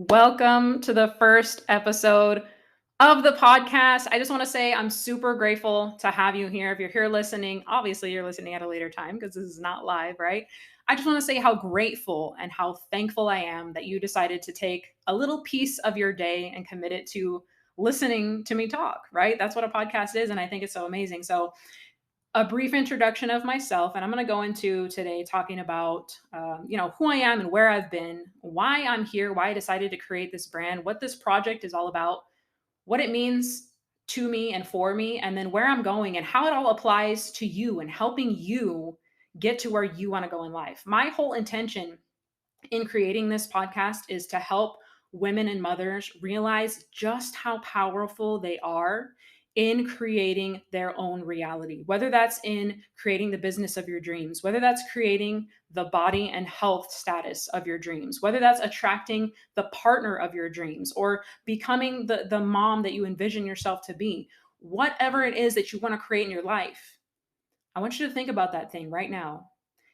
Welcome to the first episode of the podcast. I just want to say I'm super grateful to have you here. If you're here listening, obviously you're listening at a later time because this is not live, right? I just want to say how grateful and how thankful I am that you decided to take a little piece of your day and commit it to listening to me talk, right? That's what a podcast is. And I think it's so amazing. So, a brief introduction of myself, and I'm going to go into today talking about, who I am and where I've been, why I'm here, why I decided to create this brand, what this project is all about, what it means to me and for me, and then where I'm going and how it all applies to you and helping you get to where you want to go in life. My whole intention in creating this podcast is to help women and mothers realize just how powerful they are in creating their own reality, whether that's in creating the business of your dreams, whether that's creating the body and health status of your dreams, whether that's attracting the partner of your dreams or becoming the mom that you envision yourself to be. Whatever it is that you want to create in your life, I want you to think about that thing right now.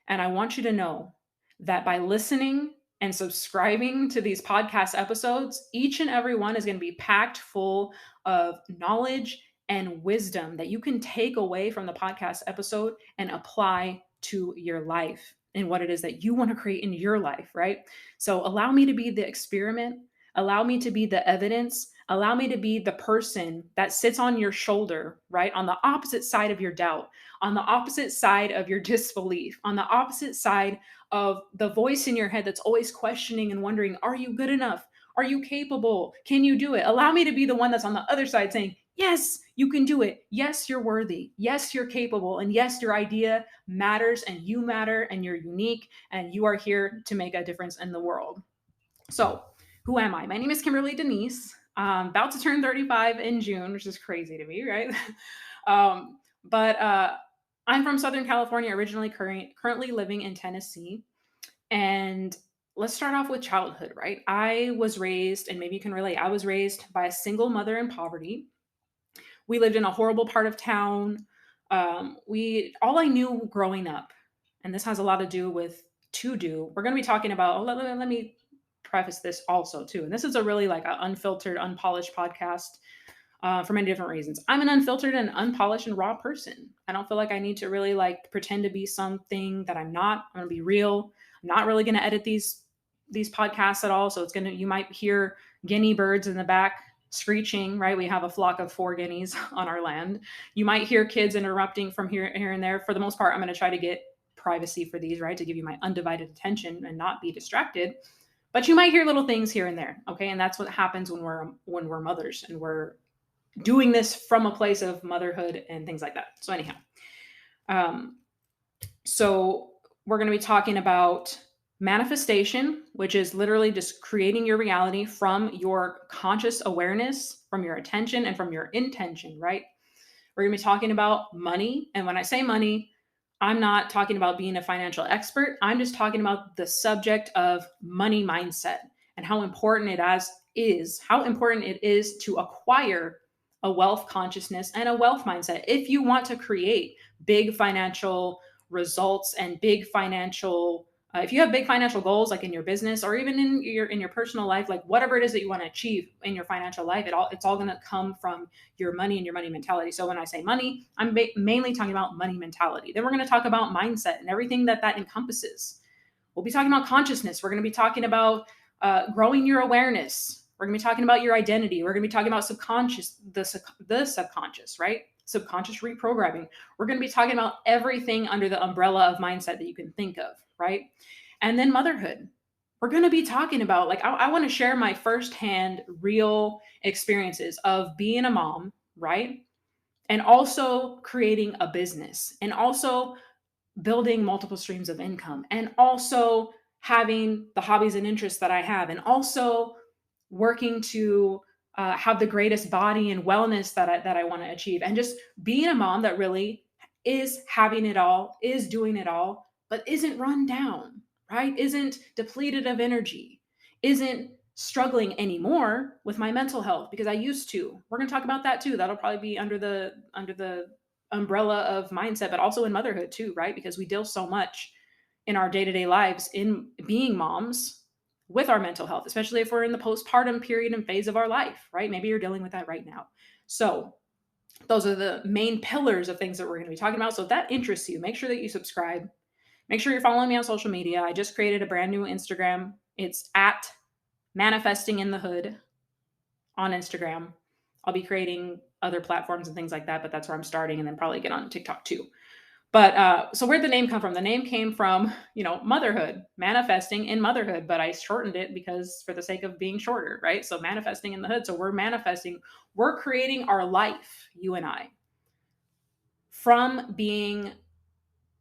And I want you to know that by listening and subscribing to these podcast episodes, each and every one is going to be packed full of knowledge and wisdom that you can take away from the podcast episode and apply to your life and what it is that you want to create in your life, right? So allow me to be the experiment, allow me to be the evidence, allow me to be the person that sits on your shoulder, right? On the opposite side of your doubt, on the opposite side of your disbelief, on the opposite side of the voice in your head that's always questioning and wondering, are you good enough? Are you capable? Can you do it? Allow me to be the one that's on the other side saying, yes, you can do it. Yes, you're worthy. Yes, you're capable. And yes, your idea matters and you matter and you're unique and you are here to make a difference in the world. So, who am I? My name is Kimberly Denise. About to turn 35 in June, which is crazy to me, right? But I'm from Southern California, originally currently living in Tennessee. And let's start off with childhood, right? I was raised, and maybe you can relate, I was raised by a single mother in poverty. We lived in a horrible part of town. We all I knew growing up, and this has a lot to do with to do. We're going to be talking about. Let me preface this also too, and this is a really like an unfiltered, unpolished podcast for many different reasons. I'm an unfiltered and unpolished and raw person. I don't feel like I need to really like pretend to be something that I'm not. I'm going to be real. I'm not really going to edit these podcasts at all. So you might hear guinea birds in the back screeching, right? We have a flock of 4 guineas on our land. You might hear kids interrupting from here and there. For the most part, I'm going to try to get privacy for these, right? To give you my undivided attention and not be distracted. But you might hear little things here and there, okay? And that's what happens when we're mothers and we're doing this from a place of motherhood and things like that. So anyhow, so we're going to be talking about manifestation, which is literally just creating your reality from your conscious awareness, from your attention, and from your intention, right? We're going to be talking about money. And when I say money, I'm not talking about being a financial expert. I'm just talking about the subject of money mindset and how important it is to acquire a wealth consciousness and a wealth mindset if you want to create big financial results and big financial if you have big financial goals like in your business or even in your personal life, like whatever it is that you want to achieve in your financial life, it's all going to come from your money and your money mentality. So when I say money, I'm mainly talking about money mentality. Then we're going to talk about mindset and everything that encompasses. We'll be talking about consciousness. We're going to be talking about growing your awareness. We're going to be talking about your identity. We're going to be talking about the subconscious, right? Subconscious reprogramming. We're going to be talking about everything under the umbrella of mindset that you can think of, right? And then motherhood. We're going to be talking about, like, I want to share my firsthand real experiences of being a mom, right? And also creating a business and also building multiple streams of income and also having the hobbies and interests that I have and also working to have the greatest body and wellness that I want to achieve, and just being a mom that really is having it all, is doing it all, but isn't run down, right? Isn't depleted of energy, isn't struggling anymore with my mental health because I used to. We're going to talk about that too. That'll probably be under the umbrella of mindset, but also in motherhood too, right? Because we deal so much in our day-to-day lives in being moms with our mental health, especially if we're in the postpartum period and phase of our life, right? Maybe you're dealing with that right now. So, those are the main pillars of things that we're going to be talking about. So, if that interests you, make sure that you subscribe. Make sure you're following me on social media. I just created a brand new Instagram. It's at Manifesting in the Hood on Instagram. I'll be creating other platforms and things like that, but that's where I'm starting, and then probably get on TikTok too. But so where'd the name come from? The name came from, motherhood, manifesting in motherhood, but I shortened it because for the sake of being shorter, right? So manifesting in the hood. So we're manifesting, we're creating our life, you and I, from being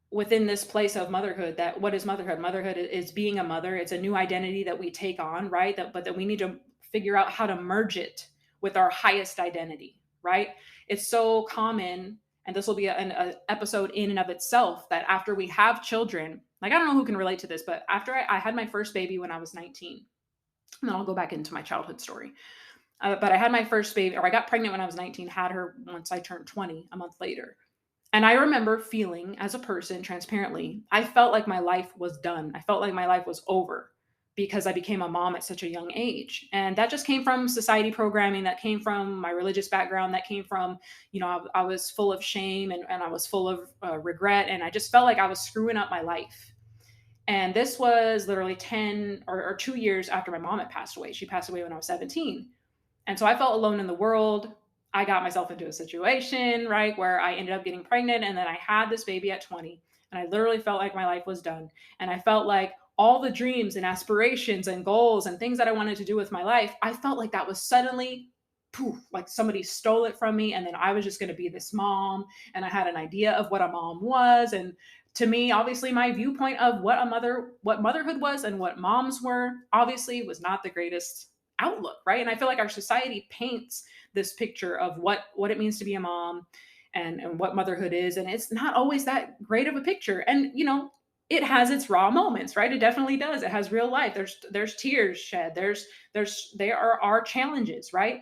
within this place of motherhood. That what is motherhood? Motherhood is being a mother. It's a new identity that we take on, right? But that we need to figure out how to merge it with our highest identity, right? It's so common, and this will be an episode in and of itself, that after we have children, like, I don't know who can relate to this, but after I had my first baby when I was 19, and then I'll go back into my childhood story. But I had my first baby, or I got pregnant when I was 19, had her once I turned 20, a month later. And I remember feeling, as a person, transparently, I felt like my life was done. I felt like my life was over because I became a mom at such a young age. And that just came from society programming, that came from my religious background, that came from, I was full of shame, and I was full of regret. And I just felt like I was screwing up my life. And this was literally 10 or 2 years after my mom had passed away. She passed away when I was 17. And so I felt alone in the world. I got myself into a situation, right, where I ended up getting pregnant, and then I had this baby at 20, and I literally felt like my life was done. And I felt like all the dreams and aspirations and goals and things that I wanted to do with my life, I felt like that was suddenly poof, like somebody stole it from me. And then I was just going to be this mom, and I had an idea of what a mom was. And to me, obviously, my viewpoint of what motherhood was and what moms were, obviously was not the greatest outlook, right? And I feel like our society paints this picture of what it means to be a mom, and what motherhood is, and it's not always that great of a picture. And it has its raw moments, right? It definitely does. It has real life. There's tears shed. There are challenges, right?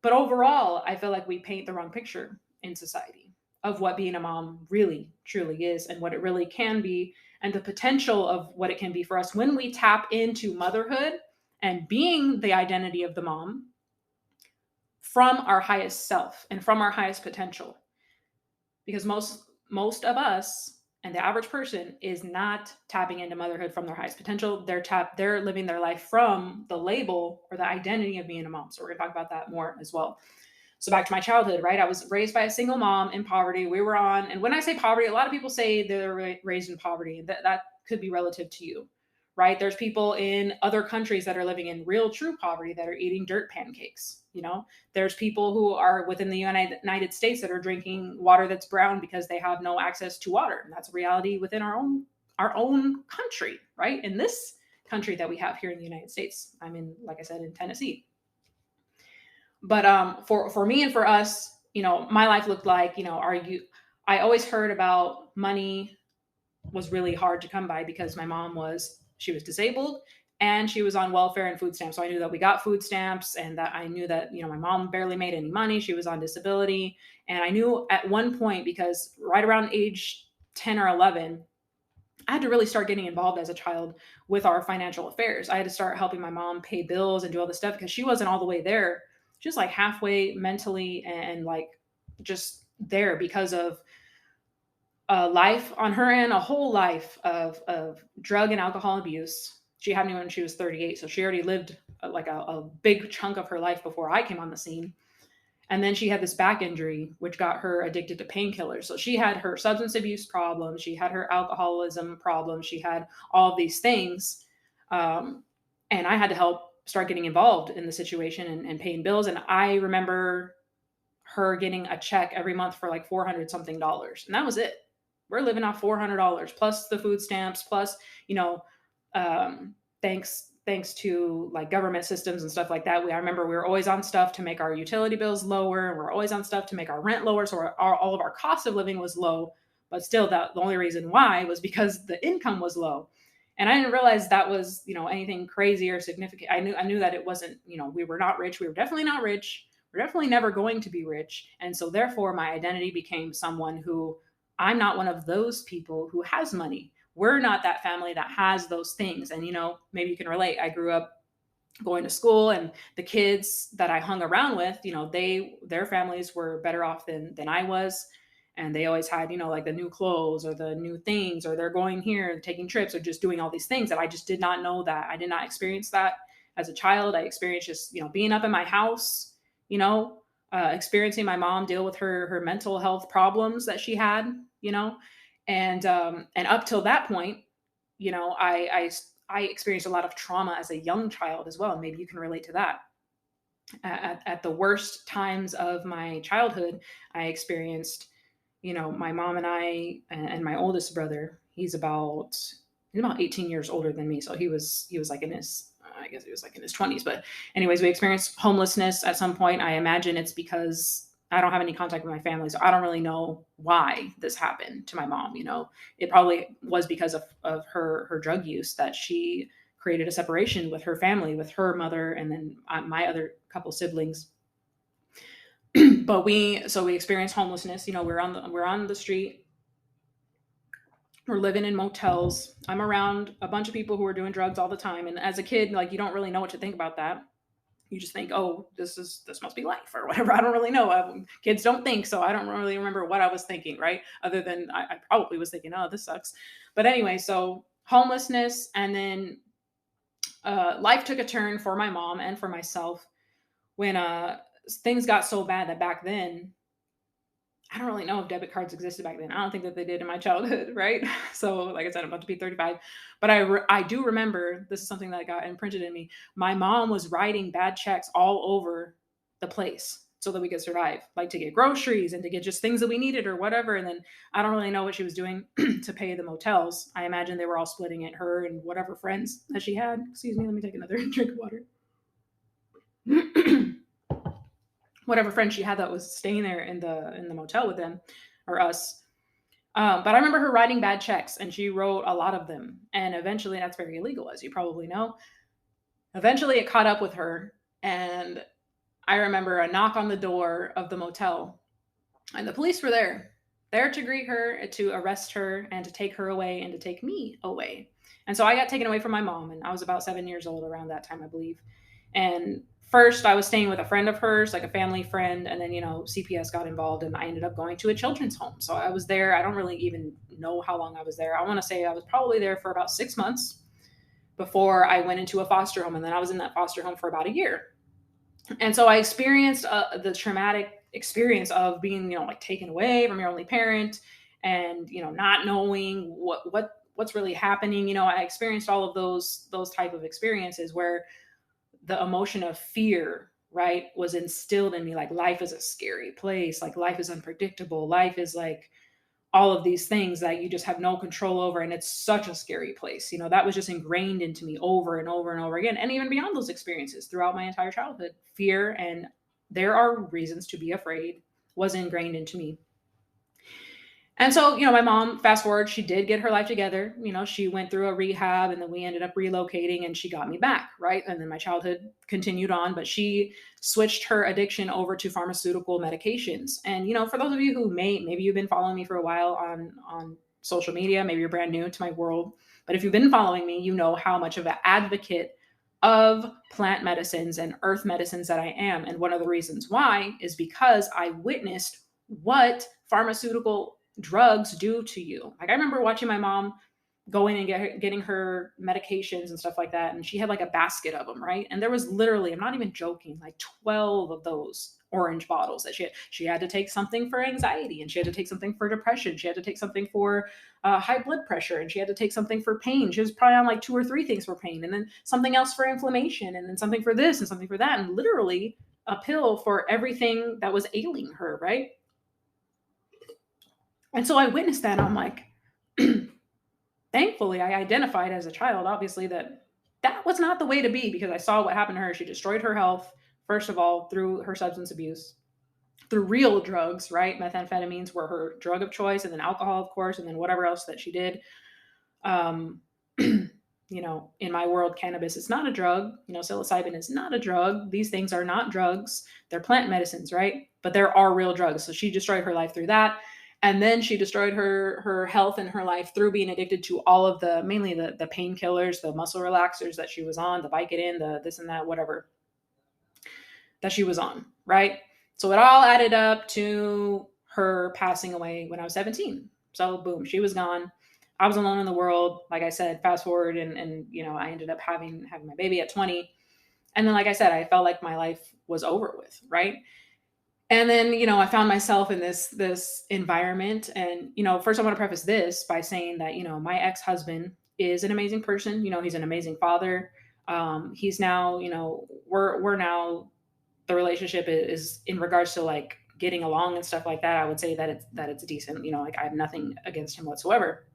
But overall, I feel like we paint the wrong picture in society of what being a mom really truly is, and what it really can be, and the potential of what it can be for us when we tap into motherhood and being the identity of the mom from our highest self and from our highest potential. Because most of us, and the average person, is not tapping into motherhood from their highest potential. They're living their life from the label or the identity of being a mom. So we're going to talk about that more as well. So back to my childhood, right? I was raised by a single mom in poverty. We were on, and when I say poverty, a lot of people say they're raised in poverty. That could be relative to you, right? There's people in other countries that are living in real true poverty that are eating dirt pancakes. There's people who are within the United States that are drinking water that's brown because they have no access to water. And that's a reality within our own country, right? In this country that we have here in the United States. I'm in, like I said, in Tennessee. But for me and for us, my life looked like, I always heard about money was really hard to come by because my mom was disabled, and she was on welfare and food stamps. So I knew that we got food stamps, and that I knew that, my mom barely made any money. She was on disability. And I knew at one point, because right around age 10 or 11, I had to really start getting involved as a child with our financial affairs. I had to start helping my mom pay bills and do all this stuff because she wasn't all the way there. She was like halfway mentally, and like just there because of life on her end, a whole life of drug and alcohol abuse. She had me when she was 38. So she already lived like a big chunk of her life before I came on the scene. And then she had this back injury, which got her addicted to painkillers. So she had her substance abuse problems. She had her alcoholism problems. She had all of these things. And I had to help start getting involved in the situation and paying bills. And I remember her getting a check every month for like $400 something. And that was it. We're living off $400 plus the food stamps, plus, thanks to like government systems and stuff like that. I remember we were always on stuff to make our utility bills lower. And we're always on stuff to make our rent lower. So all of our cost of living was low, but still the only reason why was because the income was low. And I didn't realize that was, anything crazy or significant. I knew that it wasn't, we were not rich. We were definitely not rich. We're definitely never going to be rich. And so therefore my identity became someone who, I'm not one of those people who has money. we're not that family that has those things. And, maybe you can relate. I grew up going to school, and the kids that I hung around with, their families were better off than I was. And they always had, like the new clothes or the new things, or they're going here and taking trips or just doing all these things that I just did not know that. I did not experience that as a child. I experienced just, being up in my house, experiencing my mom deal with her mental health problems that she had, and up till that point, I experienced a lot of trauma as a young child as well. Maybe you can relate to that. At the worst times of my childhood, I experienced, my mom and I and my oldest brother. He's about 18 years older than me, so he was like in his, I guess he was like in his 20s. But anyways, we experienced homelessness at some point. I imagine it's because I don't have any contact with my family, so I don't really know why this happened to my mom. It probably was because of her drug use, that she created a separation with her family, with her mother, and then my other couple siblings. But we experienced homelessness. We're on the street. We're living in motels. I'm around a bunch of people who are doing drugs all the time, and as a kid, like, you don't really know what to think about that. You just think, oh, this must be life or whatever. I don't really know. Kids don't think, so I don't really remember what I was thinking, right? Other than I probably was thinking, oh, this sucks. But anyway, so homelessness, and then life took a turn for my mom and for myself when things got so bad that back then, I don't really know if debit cards existed back then. I don't think that they did in my childhood, right? So, like I said, I'm about to be 35, but I do remember, this is something that got imprinted in me. My mom was writing bad checks all over the place so that we could survive, like to get groceries and to get just things that we needed or whatever. And then I don't really know what she was doing to pay the motels. I imagine they were all splitting it, her and whatever friends that she had. Excuse me, let me take another drink of water. Whatever friend she had that was staying there in the motel with them or us. But I remember her writing bad checks, and she wrote a lot of them. And eventually, that's very illegal, as you probably know. Eventually, it caught up with her, and I remember a knock on the door of the motel, and the police were there to greet her, to arrest her, and to take her away, and to take me away. And so I got taken away from my mom, and I was about 7 years old around that time, I believe. And first, I was staying with a friend of hers, like a family friend, and then, CPS got involved, and I ended up going to a children's home. So I was there. I don't really even know how long I was there. I want to say I was probably there for about 6 months before I went into a foster home, and then I was in that foster home for about a year. And so I experienced the traumatic experience of being, like taken away from your only parent, and, not knowing what's really happening. I experienced all of those type of experiences where the emotion of fear, right, was instilled in me. Like, life is a scary place. Like, life is unpredictable. Life is like all of these things that you just have no control over. And it's such a scary place. That was just ingrained into me over and over and over again. And even beyond those experiences throughout my entire childhood, fear and there are reasons to be afraid was ingrained into me. And so, my mom, fast forward, she did get her life together. She went through a rehab, and then we ended up relocating, and she got me back, right? And then my childhood continued on, but she switched her addiction over to pharmaceutical medications. And, for those of you who maybe you've been following me for a while on social media, maybe you're brand new to my world, but if you've been following me, you know how much of an advocate of plant medicines and earth medicines that I am. And one of the reasons why is because I witnessed what pharmaceutical drugs do to you. Like, I remember watching my mom going and getting her medications and stuff like that. And she had like a basket of them, right? And there was literally, I'm not even joking, like 12 of those orange bottles that she had to take something for anxiety, and she had to take something for depression. She had to take something for high blood pressure, and she had to take something for pain. She was probably on like 2 or 3 things for pain, and then something else for inflammation, and then something for this and something for that. And literally a pill for everything that was ailing her, right? And so I witnessed that. And I'm like, thankfully, I identified as a child, obviously, that was not the way to be, because I saw what happened to her. She destroyed her health, first of all, through her substance abuse, through real drugs, right? Methamphetamines were her drug of choice, and then alcohol, of course, and then whatever else that she did. In my world, cannabis is not a drug. Psilocybin is not a drug. These things are not drugs. They're plant medicines, right? But there are real drugs. So she destroyed her life through that. And then she destroyed her health and her life through being addicted to all of the, mainly the painkillers, the muscle relaxers that she was on, the Vicodin, the this and that, whatever that she was on, right? So it all added up to her passing away when I was 17. So boom, she was gone. I was alone in the world. Like I said, fast forward, and I ended up having my baby at 20. And then, like I said, I felt like my life was over with, right? And then, I found myself in this environment. And, first I want to preface this by saying that, my ex-husband is an amazing person. He's an amazing father. He's now, we're now, the relationship is in regards to like getting along and stuff like that. I would say that it's decent. Like I have nothing against him whatsoever.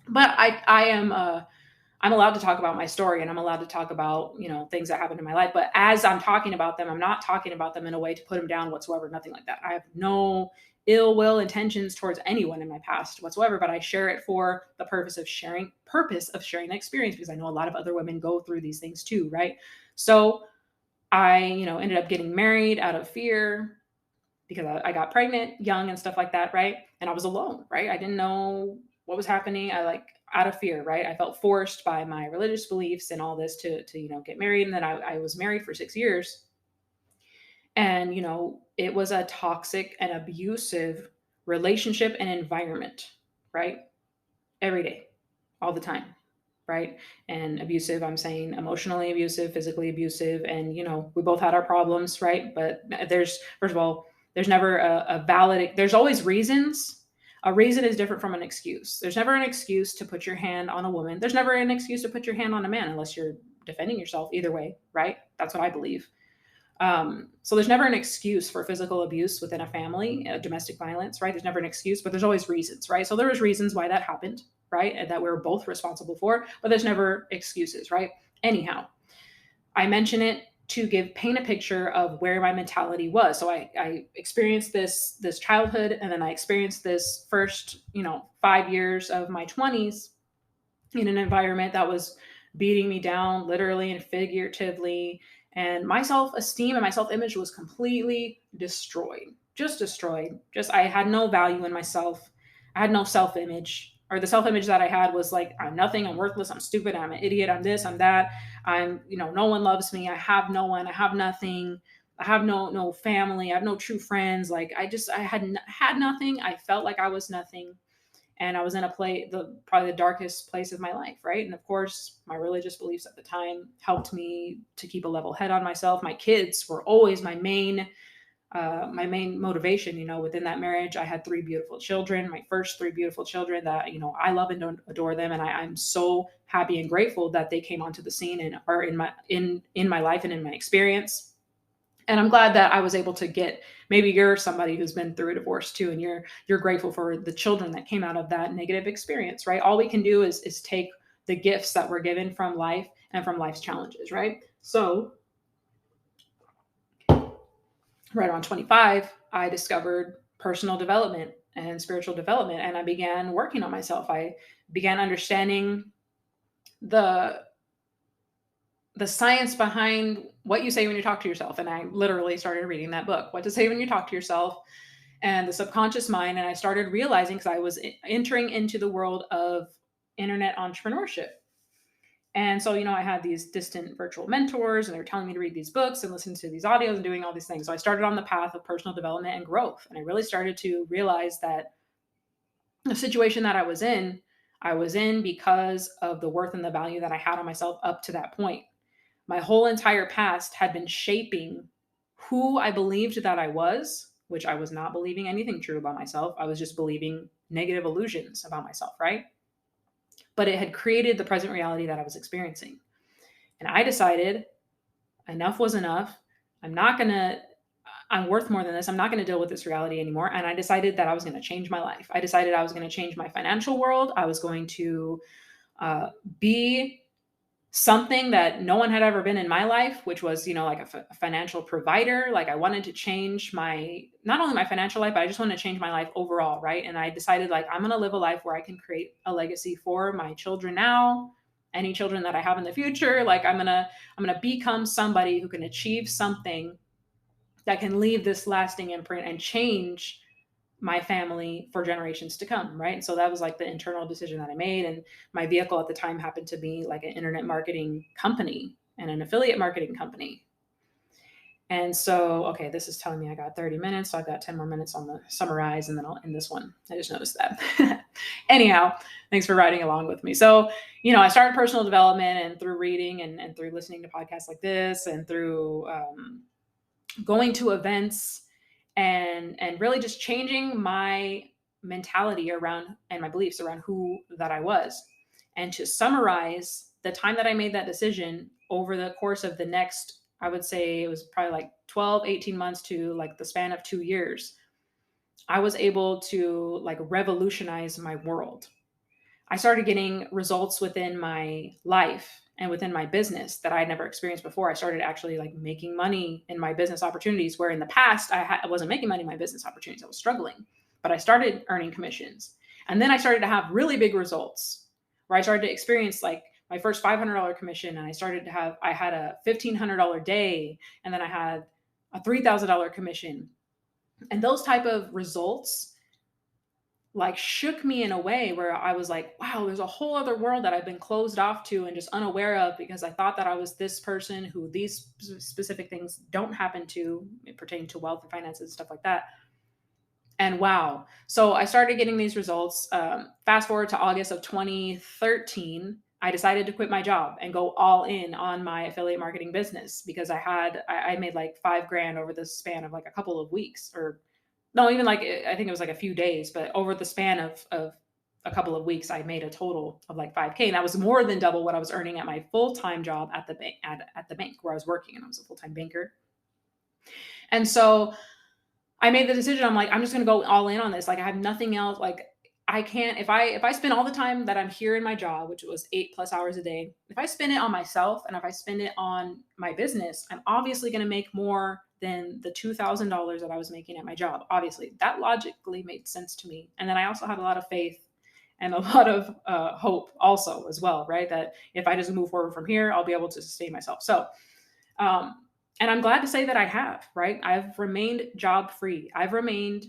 But I'm allowed to talk about my story, and I'm allowed to talk about, things that happened in my life. But as I'm talking about them, I'm not talking about them in a way to put them down whatsoever, nothing like that. I have no ill will intentions towards anyone in my past whatsoever, but I share it for the purpose of sharing the experience, because I know a lot of other women go through these things too, right? So I, ended up getting married out of fear because I got pregnant young and stuff like that, right? And I was alone, right? I didn't know what was happening. I like out of fear, right? I felt forced by my religious beliefs and all this to get married. And then I was married for 6 years. And, it was a toxic and abusive relationship and environment, right? Every day, all the time, right? And abusive, I'm saying emotionally abusive, physically abusive. And, we both had our problems, right? But first of all, there's never a valid, there's always reasons. A reason is different from an excuse. There's never an excuse to put your hand on a woman. There's never an excuse to put your hand on a man unless you're defending yourself, either way, right? That's what I believe. So there's never an excuse for physical abuse within a family, domestic violence, right? There's never an excuse, but there's always reasons, right? So there was reasons why that happened, right? And that we were both responsible for, but there's never excuses, right? Anyhow, I mention it to paint a picture of where my mentality was. So I experienced this childhood, and then I experienced this first, 5 years of my 20s in an environment that was beating me down literally and figuratively. And my self-esteem and my self-image was completely destroyed. Just destroyed. Just I had no value in myself. I had no self-image. Or the self-image that I had was like, I'm nothing, I'm worthless, I'm stupid, I'm an idiot, I'm this, I'm that. No one loves me. I have no one, I have nothing. I have no family. I have no true friends. Like I had nothing. I felt like I was nothing, and I was in probably the darkest place of my life, right? And of course, my religious beliefs at the time helped me to keep a level head on myself. My kids were always my main motivation. Within that marriage, I had 3 beautiful children, my first 3 beautiful children that, I love and adore them. And I'm so happy and grateful that they came onto the scene and are in my life and in my experience. And I'm glad that I was able to get, maybe you're somebody who's been through a divorce too, and you're grateful for the children that came out of that negative experience, right? All we can do is take the gifts that we're given from life and from life's challenges, right? So right around 25, I discovered personal development and spiritual development, and I began working on myself. I began understanding the science behind what you say when you talk to yourself. And I literally started reading that book, What to Say When You Talk to Yourself, and the subconscious mind. And I started realizing, because I was entering into the world of internet entrepreneurship. And so, I had these distant virtual mentors, and they were telling me to read these books and listen to these audios and doing all these things. So I started on the path of personal development and growth. And I really started to realize that the situation that I was in because of the worth and the value that I had on myself up to that point. My whole entire past had been shaping who I believed that I was, which I was not believing anything true about myself. I was just believing negative illusions about myself, right? But it had created the present reality that I was experiencing. And I decided enough was enough. I'm worth more than this. I'm not going to deal with this reality anymore. And I decided that I was going to change my life. I decided I was going to change my financial world. I was going to be something that no one had ever been in my life, which was, like a financial provider. Like I wanted to change not only my financial life, but I just wanted to change my life overall. Right. And I decided like, I'm going to live a life where I can create a legacy for my children now, any children that I have in the future. Like I'm going to become somebody who can achieve something that can leave this lasting imprint and change my family for generations to come, right? And so that was like the internal decision that I made. And my vehicle at the time happened to be like an internet marketing company and an affiliate marketing company. And so, okay, this is telling me I got 30 minutes. So I've got 10 more minutes on the summarize, and then I'll end this one. I just noticed that. Anyhow, thanks for riding along with me. So, I started personal development, and through reading and through listening to podcasts like this, and through going to events, and really just changing my mentality around and my beliefs around who that I was. And to summarize the time that I made that decision over the course of the next, I would say it was probably like 12, 18 months to like the span of 2 years, I was able to like revolutionize my world. I started getting results within my life and within my business that I had never experienced before. I started actually like making money in my business opportunities, where in the past I wasn't making money in my business opportunities. I was struggling, but I started earning commissions. And then I started to have really big results, where I started to experience like my first $500 commission. And I had a $1,500 day, and then I had a $3,000 commission. And those type of results like shook me in a way where I was like, wow, there's a whole other world that I've been closed off to and just unaware of, because I thought that I was this person who these specific things don't happen to, pertaining to wealth and finances and stuff like that. And wow. So I started getting these results. Fast forward to August of 2013, I decided to quit my job and go all in on my affiliate marketing business, because I made like $5,000 over the span of like a couple of weeks, or no, even like, I think it was like a few days, but over the span of a couple of weeks, I made a total of like 5K. And that was more than double what I was earning at my full-time job at the bank, at the bank where I was working, and I was a full-time banker. And so I made the decision. I'm like, I'm just going to go all in on this. Like, I have nothing else. Like, I can't, if I spend all the time that I'm here in my job, which was 8+ hours a day, if I spend it on myself and if I spend it on my business, I'm obviously going to make more than the $2,000 that I was making at my job. Obviously, that logically made sense to me. And then I also had a lot of faith and a lot of hope also as well, right? That if I just move forward from here, I'll be able to sustain myself. So, and I'm glad to say that I have, right? I've remained job free. I've remained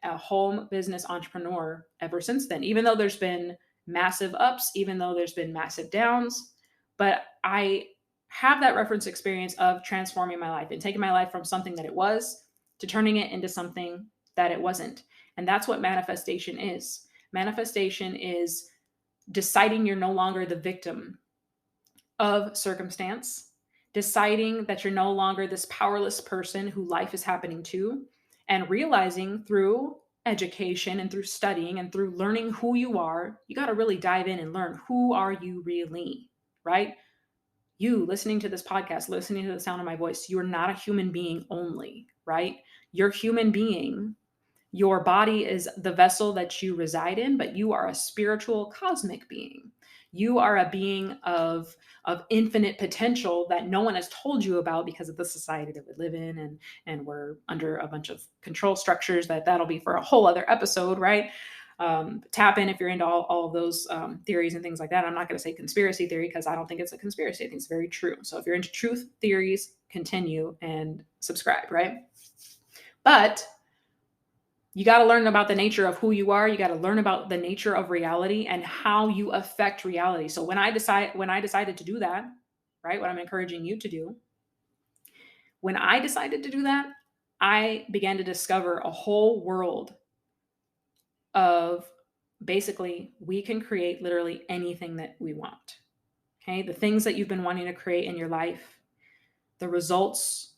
a home business entrepreneur ever since then, even though there's been massive ups, even though there's been massive downs. But I have that reference experience of transforming my life and taking my life from something that it was to turning it into something that it wasn't. And that's what manifestation is. Manifestation is deciding you're no longer the victim of circumstance, deciding that you're no longer this powerless person who life is happening to, and realizing through education and through studying and through learning who you are, you got to really dive in and learn, who are you really, right? You listening to this podcast, listening to the sound of my voice, you're not a human being only, right? You're a human being. Your body is the vessel that you reside in, but you are a spiritual cosmic being. You are a being of infinite potential that no one has told you about because of the society that we live in, and we're under a bunch of control structures that'll be for a whole other episode, right? Tap in if you're into all of those theories and things like that. I'm not going to say conspiracy theory, because I don't think it's a conspiracy. I think it's very true. So if you're into truth theories, continue and subscribe, right? But you got to learn about the nature of who you are. You got to learn about the nature of reality and how you affect reality. So when I decided to do that, right, what I'm encouraging you to do, when I decided to do that, I began to discover a whole world of basically, we can create literally anything that we want. Okay. The things that you've been wanting to create in your life, the results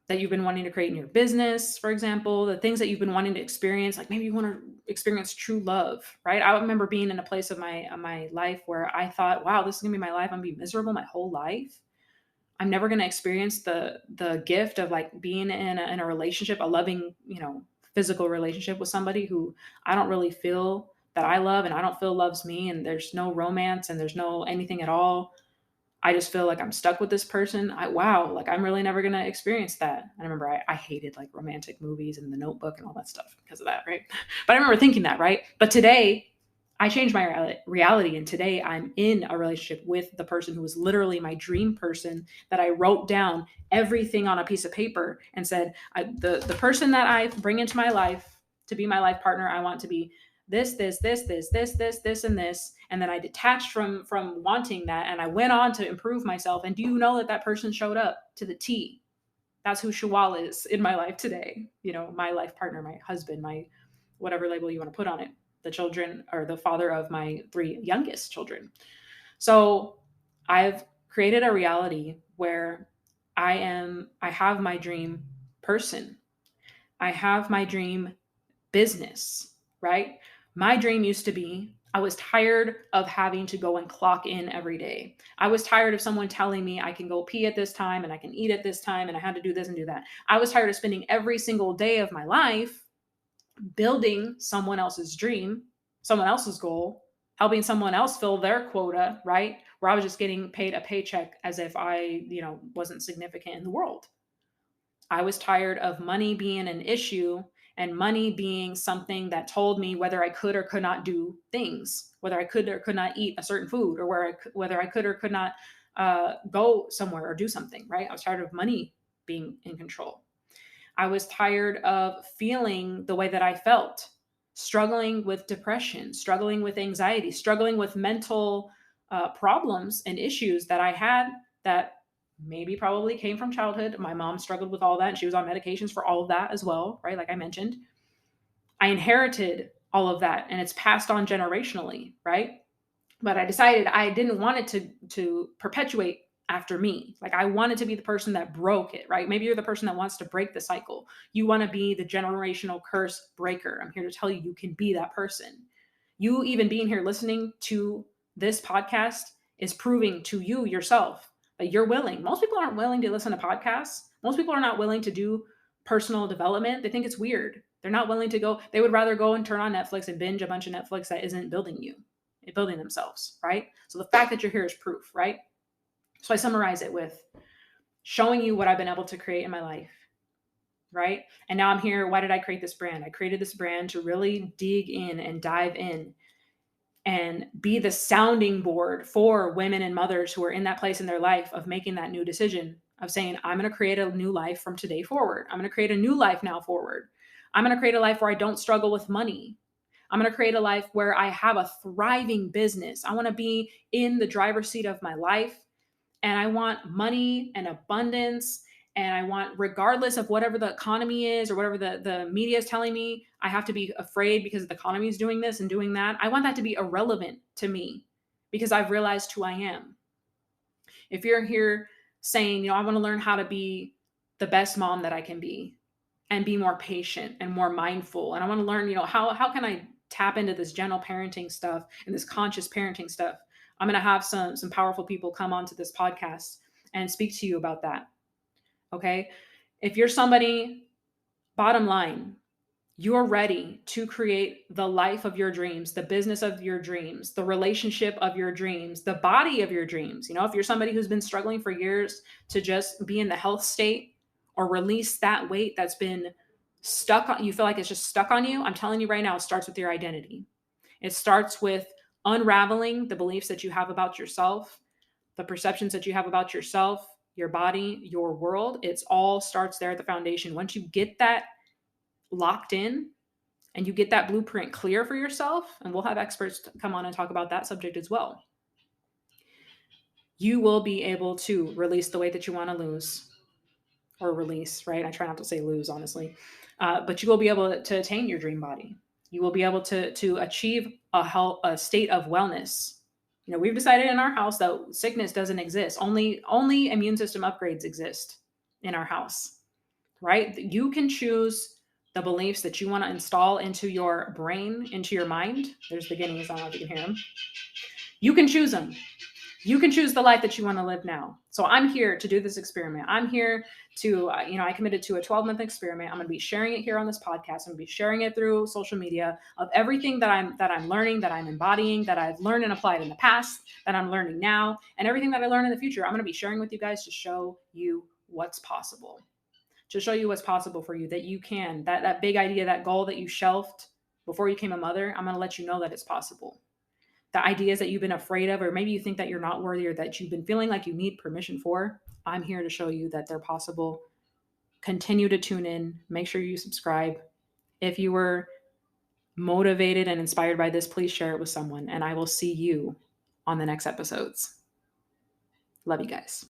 that you've been wanting to create in your business, for example, the things that you've been wanting to experience, like maybe you want to experience true love, right? I remember being in a place of my life where I thought, wow, this is gonna be my life. I'm gonna be miserable my whole life. I'm never gonna experience the gift of like being in a relationship, a loving, physical relationship with somebody who I don't really feel that I love, and I don't feel loves me, and there's no romance and there's no anything at all. I just feel like I'm stuck with this person. Like I'm really never going to experience that. I remember I hated like romantic movies and The Notebook and all that stuff because of that, right? But I remember thinking that, right? But today I changed my reality, and today I'm in a relationship with the person who was literally my dream person, that I wrote down everything on a piece of paper and said, the person that I bring into my life to be my life partner, I want to be this, and this. And then I detached from wanting that, and I went on to improve myself. And do you know that that person showed up to the T? That's who Shawal is in my life today. My life partner, my husband, my whatever label you want to put on it, the children, or the father of my 3 youngest children. So I've created a reality where I have my dream person. I have my dream business, right? My dream used to be, I was tired of having to go and clock in every day. I was tired of someone telling me I can go pee at this time and I can eat at this time and I had to do this and do that. I was tired of spending every single day of my life building someone else's dream, someone else's goal, helping someone else fill their quota, right? Where I was just getting paid a paycheck as if I, wasn't significant in the world. I was tired of money being an issue and money being something that told me whether I could or could not do things, whether I could or could not eat a certain food, or whether I could or could not go somewhere or do something, right? I was tired of money being in control. I was tired of feeling the way that I felt, struggling with depression, struggling with anxiety, struggling with mental problems and issues that I had that maybe probably came from childhood. My mom struggled with all that, and she was on medications for all of that as well, right? Like I mentioned, I inherited all of that, and it's passed on generationally, right? But I decided I didn't want it to perpetuate after me. Like I wanted to be the person that broke it, right? Maybe you're the person that wants to break the cycle. You want to be the generational curse breaker. I'm here to tell you, you can be that person. You even being here listening to this podcast is proving to you yourself that you're willing. Most people aren't willing to listen to podcasts. Most people are not willing to do personal development. They think it's weird. They're not willing to go. They would rather go and turn on Netflix and binge a bunch of Netflix that isn't building you, building themselves, right? So the fact that you're here is proof, right? So I summarize it with showing you what I've been able to create in my life, right? And now I'm here. Why did I create this brand? I created this brand to really dig in and dive in and be the sounding board for women and mothers who are in that place in their life of making that new decision of saying, I'm going to create a new life from today forward. I'm going to create a new life now forward. I'm going to create a life where I don't struggle with money. I'm going to create a life where I have a thriving business. I want to be in the driver's seat of my life, and I want money and abundance. And I want, regardless of whatever the economy is or whatever the media is telling me, I have to be afraid because the economy is doing this and doing that. I want that to be irrelevant to me because I've realized who I am. If you're here saying, I want to learn how to be the best mom that I can be and be more patient and more mindful. And I want to learn, how can I tap into this gentle parenting stuff and this conscious parenting stuff? I'm going to have some powerful people come onto this podcast and speak to you about that. Okay. If you're somebody, bottom line, you're ready to create the life of your dreams, the business of your dreams, the relationship of your dreams, the body of your dreams. If you're somebody who's been struggling for years to just be in the health state or release that weight that's been stuck on, you feel like it's just stuck on you. I'm telling you right now, it starts with your identity. It starts with unraveling the beliefs that you have about yourself, the perceptions that you have about yourself, your body, your world. It's all starts there at the foundation. Once you get that locked in and you get that blueprint clear for yourself, and we'll have experts come on and talk about that subject as well, you will be able to release the weight that you want to lose, or release, right? I try not to say lose, honestly. But you will be able to attain your dream body. You will be able to achieve a state of wellness. We've decided in our house that sickness doesn't exist. Only immune system upgrades exist in our house, right? You can choose the beliefs that you want to install into your brain, into your mind. There's the guineas. I don't know if you can hear them. You can choose them. You can choose the life that you want to live now. So I'm here to do this experiment. I'm here to, I committed to a 12-month experiment. I'm going to be sharing it here on this podcast. I'm going to be sharing it through social media of everything that I'm learning, that I'm embodying, that I've learned and applied in the past, that I'm learning now, and everything that I learn in the future. I'm going to be sharing with you guys to show you what's possible, to show you what's possible for you, that you can, that big idea, that goal that you shelved before you became a mother. I'm going to let you know that it's possible. The ideas that you've been afraid of, or maybe you think that you're not worthy, or that you've been feeling like you need permission for, I'm here to show you that they're possible. Continue to tune in. Make sure you subscribe. If you were motivated and inspired by this, please share it with someone. And I will see you on the next episodes. Love you guys.